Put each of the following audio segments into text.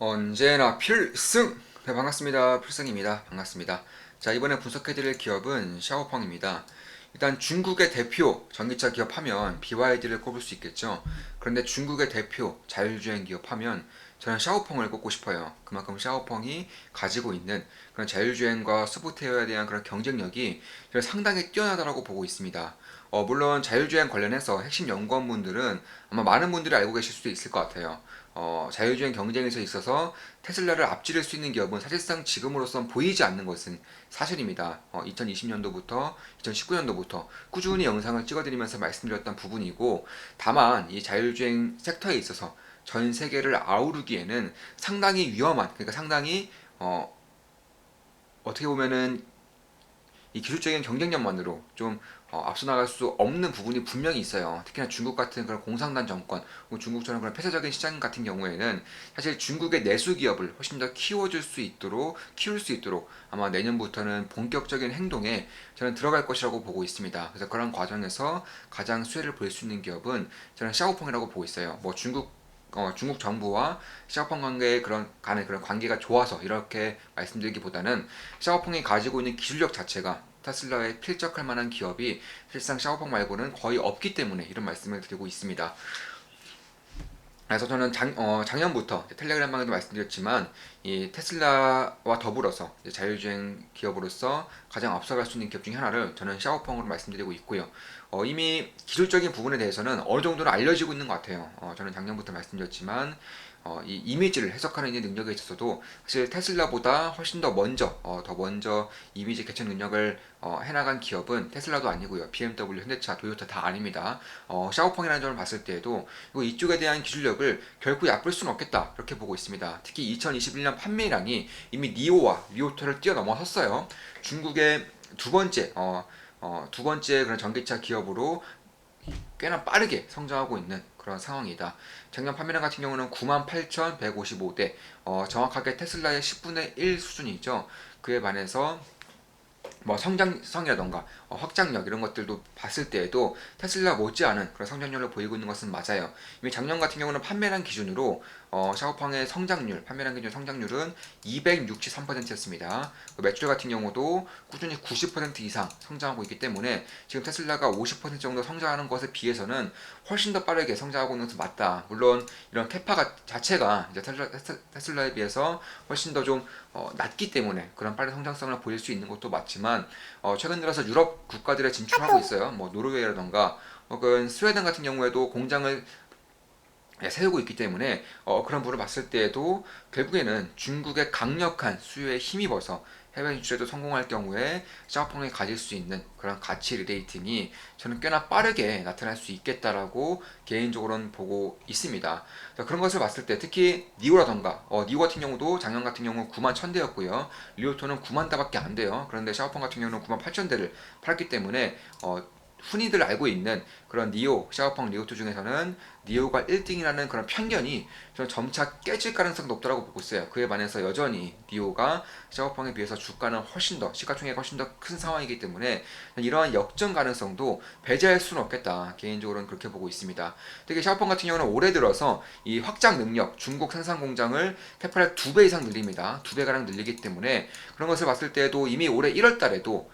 언제나 필승! 네, 반갑습니다. 필승입니다. 반갑습니다. 자, 이번에 분석해드릴 기업은 샤오펑입니다. 일단 중국의 대표 전기차 기업 하면 BYD를 꼽을 수 있겠죠. 그런데 중국의 대표 자율주행 기업 하면 저는 샤오펑을 꼽고 싶어요. 그만큼 샤오펑이 가지고 있는 그런 자율주행과 소프트웨어에 대한 그런 경쟁력이 저는 상당히 뛰어나다고 보고 있습니다. 물론 자율주행 관련해서 핵심 연구원분들은 아마 많은 분들이 알고 계실 수도 있을 것 같아요. 자율주행 경쟁에서 있어서 테슬라를 앞지를 수 있는 기업은 사실상 지금으로선 보이지 않는 것은 사실입니다. 2020년도부터 2019년도부터 꾸준히 영상을 찍어드리면서 말씀드렸던 부분이고, 다만 이 자율주행 섹터에 있어서 전 세계를 아우르기에는 상당히 위험한, 그러니까 상당히 어떻게 보면은 이 기술적인 경쟁력만으로 좀 앞서 나갈 수 없는 부분이 분명히 있어요. 특히나 중국 같은 그런 공산당 정권, 혹은 중국처럼 그런 폐쇄적인 시장 같은 경우에는 사실 중국의 내수 기업을 훨씬 더 키울 수 있도록 아마 내년부터는 본격적인 행동에 저는 들어갈 것이라고 보고 있습니다. 그래서 그런 과정에서 가장 수혜를 볼 수 있는 기업은 저는 샤오펑이라고 보고 있어요. 뭐 중국 정부와 샤오펑 관계의 간의 그런 관계가 좋아서 이렇게 말씀드리기보다는 샤오펑이 가지고 있는 기술력 자체가 테슬라에 필적할 만한 기업이 실상 샤오펑 말고는 거의 없기 때문에 이런 말씀을 드리고 있습니다. 그래서 저는 작년부터 텔레그램방에도 말씀드렸지만 이 테슬라와 더불어서 자율주행 기업으로서 가장 앞서갈 수 있는 기업 중에 하나를 저는 샤오펑으로 말씀드리고 있고요. 이미 기술적인 부분에 대해서는 어느 정도는 알려지고 있는 것 같아요. 저는 작년부터 말씀드렸지만 이 이미지를 해석하는 이 능력에 있어서도 사실 테슬라보다 훨씬 더 먼저 이미지 개척 능력을 해나간 기업은 테슬라도 아니고요. BMW, 현대차, 도요타 다 아닙니다. 샤오펑이라는 점을 봤을 때에도 이쪽에 대한 기술력을 결코 얕볼 수는 없겠다 이렇게 보고 있습니다. 특히 2021년 판매량이 이미 니오와 리오토를 뛰어넘어섰어요. 중국의 두 번째 그런 전기차 기업으로 꽤나 빠르게 성장하고 있는 그런 상황이다. 작년 판매량 같은 경우는 98,155대, 정확하게 테슬라의 10분의 1 수준이죠. 그에 반해서 뭐 성장성이라던가 확장력 이런 것들도 봤을 때에도 테슬라 못지않은 그런 성장률을 보이고 있는 것은 맞아요. 이미 작년 같은 경우는 판매량 기준으로 샤오펑의 판매량 기준 성장률은 263%였습니다. 매출 같은 경우도 꾸준히 90% 이상 성장하고 있기 때문에 지금 테슬라가 50% 정도 성장하는 것에 비해서는 훨씬 더 빠르게 성장하고 있는 것은 맞다. 물론 이런 캐파 자체가 이제 테슬라에 비해서 훨씬 더 좀 낮기 때문에 그런 빠른 성장성을 보일 수 있는 것도 맞지만 최근 들어서 유럽 국가들에 진출하고 있어요. 뭐 노르웨이라던가 혹은 스웨덴 같은 경우에도 공장을 세우고 있기 때문에 그런 부분을 봤을 때에도 결국에는 중국의 강력한 수요에 힘입어서 해외 진출에도 성공할 경우에 샤오펑이 가질 수 있는 그런 가치 리레이팅이 저는 꽤나 빠르게 나타날 수 있겠다라고 개인적으로는 보고 있습니다. 그런 것을 봤을 때 특히 니오 니오 같은 경우도 작년 같은 경우 9만 1000대였고요. 리오토는 9만 대밖에 안 돼요. 그런데 샤오펑 같은 경우는 9만 8000대를 팔았기 때문에 흔히들 알고 있는 그런 샤오펑 리오토 중에서는 니오가 1등이라는 그런 편견이 저는 점차 깨질 가능성이 높다고 보고 있어요. 그에 반해서 여전히 니오가 샤오펑에 비해서 주가는 시가총액이 훨씬 더 큰 상황이기 때문에 이러한 역전 가능성도 배제할 수는 없겠다. 개인적으로는 그렇게 보고 있습니다. 특히 샤오펑 같은 경우는 올해 들어서 이 확장 능력, 중국 생산 공장을 캐파를 2배 이상 늘립니다. 2배가량 늘리기 때문에 그런 것을 봤을 때도 이미 올해 1월 달에도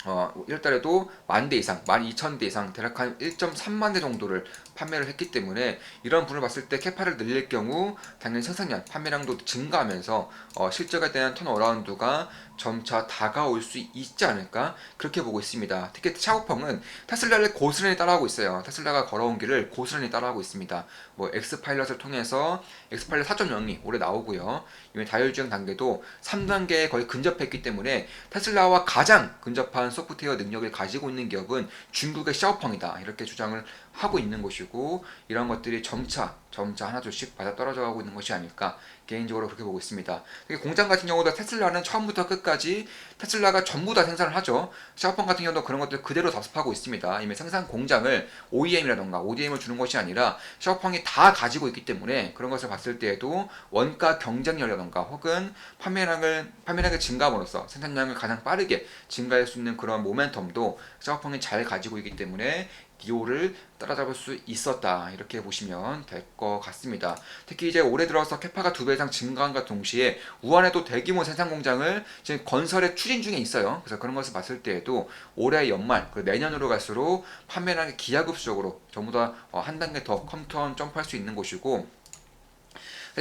1월달에도 10,000대 이상, 12,000대 이상, 대략 한 1.3만 대 정도를 판매를 했기 때문에 이런 분을 봤을 때 캐파를 늘릴 경우 당연히 생산량, 판매량도 증가하면서 실적에 대한 턴어라운드가 점차 다가올 수 있지 않을까 그렇게 보고 있습니다. 특히 샤오펑은 테슬라를 고스란히 따라하고 있어요. 테슬라가 걸어온 길을 고스란히 따라하고 있습니다. 뭐 엑스파일럿을 통해서 엑스파일럿 4.0이 올해 나오고요. 이미 다율주행 단계도 3단계에 거의 근접했기 때문에 테슬라와 가장 근접한 소프트웨어 능력을 가지고 있는 기업은 중국의 샤오펑이다 이렇게 주장을 하고 있는 것이고, 이런 것들이 점차 하나둘씩 맞아 떨어져 가고 있는 것이 아닐까 개인적으로 그렇게 보고 있습니다. 공장 같은 경우도 테슬라는 처음부터 끝까지 테슬라가 전부 다 생산을 하죠. 샤오펑 같은 경우도 그런 것들 그대로 답습하고 있습니다. 이미 생산 공장을 OEM이라던가 ODM을 주는 것이 아니라 샤오펑이 다 가지고 있기 때문에 그런 것을 봤을 때에도 원가 경쟁력이라던가 혹은 판매량의 증가함으로써 생산량을 가장 빠르게 증가할 수 있는 그런 모멘텀도 샤오펑이 잘 가지고 있기 때문에 니오를 따라잡을 수 있었다 이렇게 보시면 될 것 같습니다. 특히 이제 올해 들어서 캐파가 2배 이상 증가함과 동시에 우한에도 대규모 생산 공장을 지금 건설에 추진 중에 있어요. 그래서 그런 것을 봤을 때에도 올해 연말 그리고 내년으로 갈수록 판매량이 기하급수적으로 전부 다 한 단계 더 컴턴 점프할 수 있는 곳이고,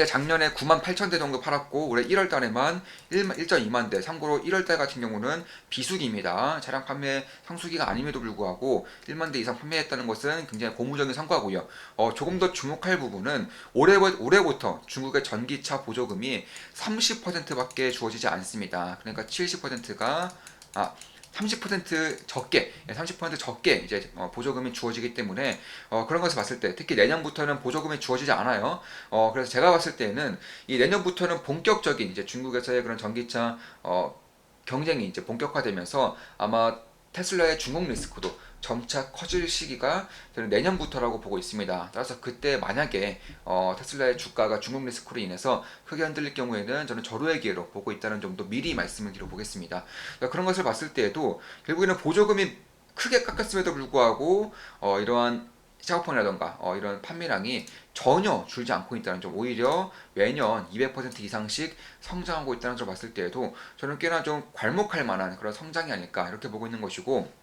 작년에 9만 8천 대 정도 팔았고 올해 1월 달에만 1.2만 대. 참고로 1월 달 같은 경우는 비수기입니다. 차량 판매 성수기가 아님에도 불구하고 1만 대 이상 판매했다는 것은 굉장히 고무적인 성과고요. 조금 더 주목할 부분은 올해부터 중국의 전기차 보조금이 30%밖에 주어지지 않습니다. 그러니까 70%가 30% 적게, 30% 적게 이제 보조금이 주어지기 때문에 그런 것을 봤을 때 특히 내년부터는 보조금이 주어지지 않아요. 그래서 제가 봤을 때는 이 내년부터는 본격적인 이제 중국에서의 그런 전기차 경쟁이 이제 본격화되면서 아마 테슬라의 중국 리스크도 점차 커질 시기가 저는 내년부터라고 보고 있습니다. 따라서 그때 만약에 테슬라의 주가가 중국 리스크로 인해서 크게 흔들릴 경우에는 저는 절호의 기회로 보고 있다는 점도 미리 말씀을 드려보겠습니다. 그러니까 그런 것을 봤을 때에도 결국에는 보조금이 크게 깎였음에도 불구하고 이러한 샤오펑이라던가 이런 판매량이 전혀 줄지 않고 있다는 점, 오히려 매년 200% 이상씩 성장하고 있다는 점을 봤을 때에도 저는 꽤나 좀 괄목할 만한 그런 성장이 아닐까 이렇게 보고 있는 것이고,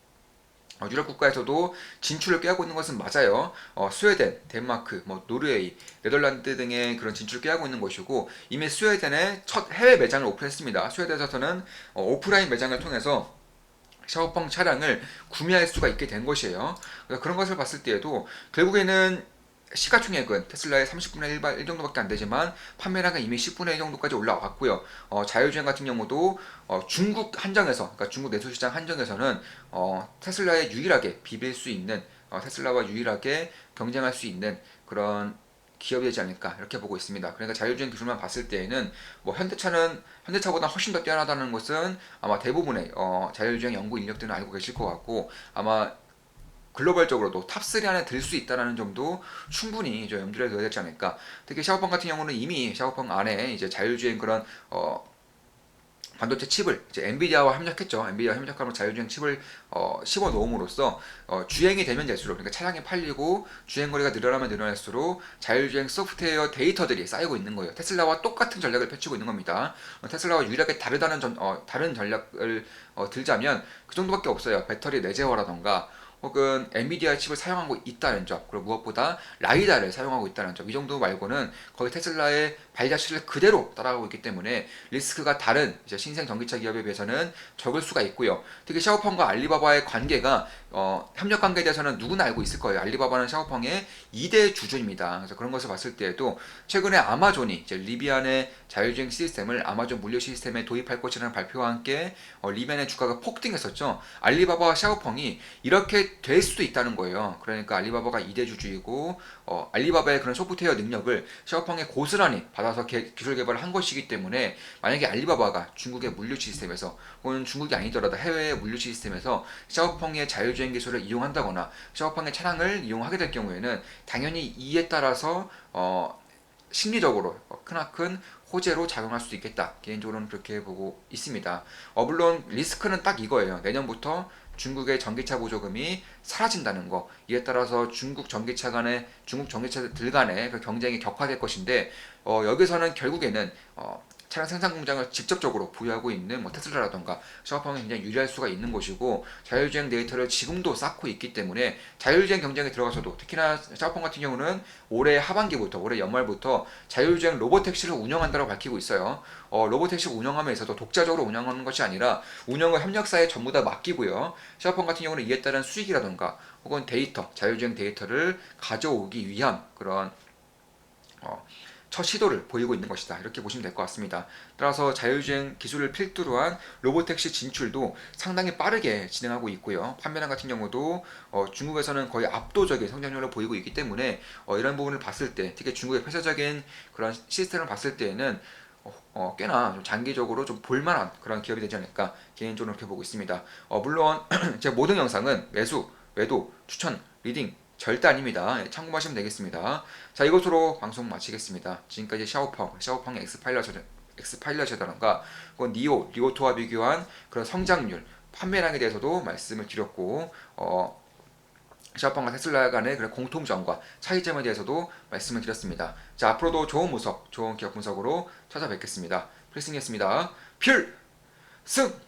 유럽 국가에서도 진출을 꾀하고 있는 것은 맞아요. 스웨덴, 덴마크, 노르웨이, 네덜란드 등의 그런 진출을 꾀하고 있는 것이고, 이미 스웨덴에 첫 해외 매장을 오픈했습니다. 스웨덴에서는 오프라인 매장을 통해서 샤오펑 차량을 구매할 수가 있게 된 것이에요. 그러니까 그런 것을 봤을 때에도 결국에는 시가총액은 테슬라의 30분의 1 정도밖에 안 되지만 판매량은 이미 10분의 1 정도까지 올라왔고요. 자율주행 같은 경우도 중국 한정에서, 그러니까 중국 내수시장 한정에서는 테슬라에 유일하게 비빌 수 있는, 테슬라와 유일하게 경쟁할 수 있는 그런 기업이 되지 않을까 이렇게 보고 있습니다. 그러니까 자율주행 기술만 봤을 때에는 현대차보다 훨씬 더 뛰어나다는 것은 아마 대부분의 자율주행 연구 인력들은 알고 계실 것 같고, 아마 글로벌적으로도 탑3 안에 들 수 있다는 점도 충분히 염두에 둬야 되지 않을까. 특히 샤오펑 같은 경우는 이미 샤오펑 안에 이제 자율주행 그런 반도체 칩을 이제 엔비디아와 협력했죠. 엔비디아와 협력하면 자율주행 칩을 씹어 놓음으로써 주행이 되면 될수록, 그러니까 차량이 팔리고 주행거리가 늘어나면 늘어날수록 자율주행 소프트웨어 데이터들이 쌓이고 있는 거예요. 테슬라와 똑같은 전략을 펼치고 있는 겁니다. 테슬라와 유일하게 다른 전략을 들자면 그 정도밖에 없어요. 배터리 내재화라던가 혹은 엔비디아 칩을 사용하고 있다는 점, 그리고 무엇보다 라이다를 사용하고 있다는 점, 이 정도 말고는 거의 테슬라의 발자취를 그대로 따라가고 있기 때문에 리스크가 다른 이제 신생 전기차 기업에 비해서는 적을 수가 있고요. 특히 샤오펑과 알리바바의 관계가 협력 관계에 대해서는 누구나 알고 있을 거예요. 알리바바는 샤오펑의 2대 주주입니다. 그래서 그런 것을 봤을 때에도 최근에 아마존이 이제 리비안의 자율주행 시스템을 아마존 물류 시스템에 도입할 것이라는 발표와 함께 리비안의 주가가 폭등했었죠. 알리바바와 샤오펑이 이렇게 될 수도 있다는 거예요. 그러니까 알리바바가 2대 주주이고 알리바바의 그런 소프트웨어 능력을 샤오펑에 고스란히 받아서 기술 개발을 한 것이기 때문에 만약에 알리바바가 중국의 물류 시스템에서 혹은 중국이 아니더라도 해외의 물류 시스템에서 샤오펑의 자율주행 기술을 이용한다거나 샤오펑의 차량을 이용하게 될 경우에는 당연히 이에 따라서 심리적으로 크나큰 호재로 작용할 수도 있겠다. 개인적으로는 그렇게 보고 있습니다. 물론 리스크는 딱 이거예요. 내년부터 중국의 전기차 보조금이 사라진다는 거. 이에 따라서 중국 전기차들 간의 그 경쟁이 격화될 것인데, 여기서는 결국에는 차량 생산 공장을 직접적으로 보유하고 있는 테슬라라던가 샤오펑이 굉장히 유리할 수가 있는 것이고, 자율주행 데이터를 지금도 쌓고 있기 때문에 자율주행 경쟁에 들어가서도, 특히나 샤오펑 같은 경우는 올해 하반기부터, 올해 연말부터 자율주행 로보택시를 운영한다고 밝히고 있어요. 로보택시 운영함에 있어서 독자적으로 운영하는 것이 아니라 운영을 협력사에 전부 다 맡기고요. 샤오펑 같은 경우는 이에 따른 수익이라던가 혹은 자율주행 데이터를 가져오기 위한 그런 첫 시도를 보이고 있는 것이다. 이렇게 보시면 될 것 같습니다. 따라서 자율주행 기술을 필두로 한 로보택시 진출도 상당히 빠르게 진행하고 있고요. 판매량 같은 경우도 중국에서는 거의 압도적인 성장률을 보이고 있기 때문에 이런 부분을 봤을 때, 특히 중국의 폐쇄적인 그런 시스템을 봤을 때에는 꽤나 좀 장기적으로 좀 볼만한 그런 기업이 되지 않을까 개인적으로 그렇게 보고 있습니다. 물론 제 모든 영상은 매수, 매도, 추천, 리딩 절대 아닙니다. 참고하시면 되겠습니다. 자, 이것으로 방송 마치겠습니다. 지금까지 샤오펑 엑스파일럿이라던가 혹은 리오토와 비교한 그런 성장률, 판매량에 대해서도 말씀을 드렸고, 샤오펑과 테슬라 간의 그런 공통점과 차이점에 대해서도 말씀을 드렸습니다. 자, 앞으로도 좋은 분석, 좋은 기업 분석으로 찾아뵙겠습니다. 필승이었습니다. 필승!